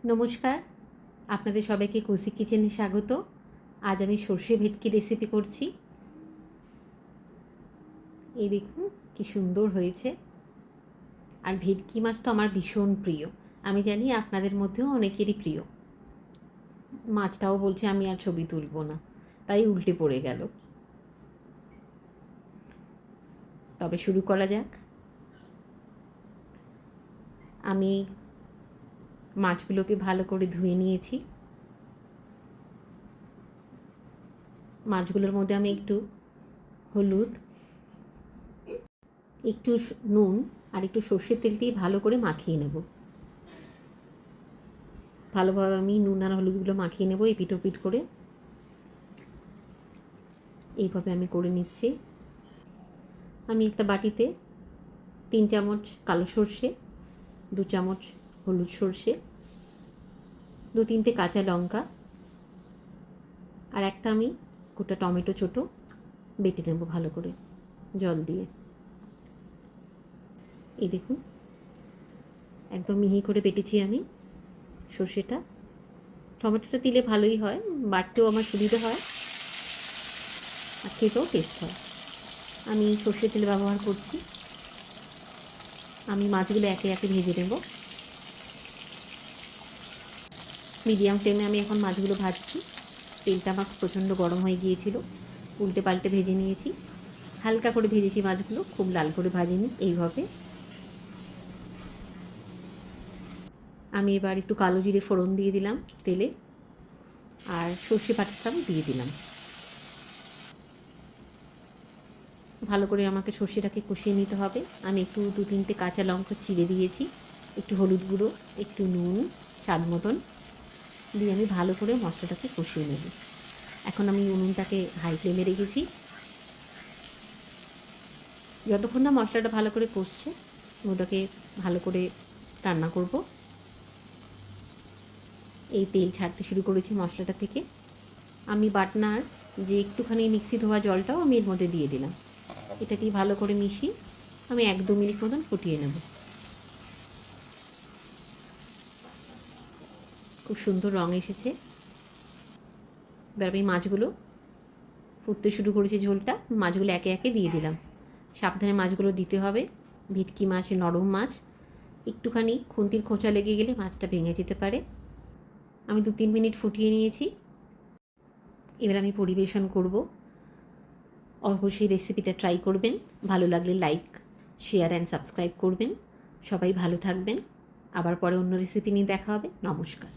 নমস্কার, আপনাদের সবাইকে কৌশিক কিচেনে স্বাগত। আজ আমি সর্ষে ভেটকি রেসিপি করছি। এই দেখুন কি সুন্দর হয়েছে। আর ভেটকি মাছ তো আমার ভীষণ প্রিয়। আমি জানি আপনাদের মধ্যেও অনেকেরই প্রিয়। মাছটাও বলছে আমি আর ছবি তুলব না, তাই উল্টে পড়ে গেল। তবে শুরু করা যাক। আমি মাছগুলোকে ভালো করে ধুয়ে নিয়েছি। মাছগুলোর মধ্যে আমি একটু হলুদ, একটু নুন আর একটু সর্ষের তেল দিয়ে ভালো করে মাখিয়ে নেব। ভালোভাবে আমি নুন আর হলুদগুলো মাখিয়ে নেব এপিট ওপিট করে। এইভাবে আমি করে নিচ্ছি। আমি একটা বাটিতে 3 চামচ কালো সর্ষে, 2 চামচ হলুদ সর্ষে, 2-3টে কাঁচা লঙ্কা আর একটা আমি গোটা টমেটো ছোটো বেটে নেব ভালো করে জল দিয়ে। এই দেখুন একদম মিহি করে বেটেছি আমি সর্ষেটা। টমেটোটা দিলে ভালোই হয়, বাটতেও আমার সুবিধা হয় আর খেতেও টেস্ট হয়। আমি সর্ষের তেল ব্যবহার করছি। আমি মাছগুলো একে একে ভেজে নেব। মিডিয়াম ফ্লেমে আমি এখন মাছগুলো ভাজছি। তেলটা আমার প্রচণ্ড গরম হয়ে গিয়েছিল, উল্টে পাল্টে ভেজে নিয়েছি। হালকা করে ভেজেছি মাছগুলো, খুব লাল করে ভাজিনি। এইভাবে আমি এবার একটু কালো জিরে ফোড়ন দিয়ে দিলাম তেলে, আর সর্ষে বাটাটাও দিয়ে দিলাম। ভালো করে আমাকে সর্ষেটাকে কষিয়ে নিতে হবে। আমি একটু 2-3টে কাঁচা লঙ্কা চিড়ে দিয়েছি, একটু হলুদ গুঁড়ো, একটু নুন স্বাদ মতন দিয়ে আমি ভালো করে মশলাটাকে কষিয়ে নেব। এখন আমি উনুনটাকে হাই ফ্লেমে রেখেছি। যতক্ষণ না মশলাটা ভালো করে কষছে ওটাকে ভালো করে রান্না করব। এই তেল ছাড়তে শুরু করেছি মশলাটা থেকে। আমি বাটনার যে একটুখানি মিক্সি ধোয়া জলটাও আমি এর মধ্যে দিয়ে দিলাম। এটা দিয়ে ভালো করে মিশিয়ে আমি 1-2 মিনিট মতন ফুটিয়ে নেব। খুব সুন্দর রঙ এসেছে। এবার আমি মাছগুলো ফুটতে শুরু করেছি, ঝোলটা মাছগুলো একে একে দিয়ে দিলাম। সাবধানে মাছগুলো দিতে হবে, ভেটকি মাছ নরম মাছ, একটুখানি খুন্তির খোঁচা লেগে গেলে মাছটা ভেঙে যেতে পারে। আমি 2-3 মিনিট ফুটিয়ে নিয়েছি। এবার আমি পরিবেশন করব। অবশ্যই রেসিপিটা ট্রাই করবেন। ভালো লাগলে লাইক, শেয়ার অ্যান্ড সাবস্ক্রাইব করবেন। সবাই ভালো থাকবেন। আবার পরে অন্য রেসিপি নিয়ে দেখা হবে। নমস্কার।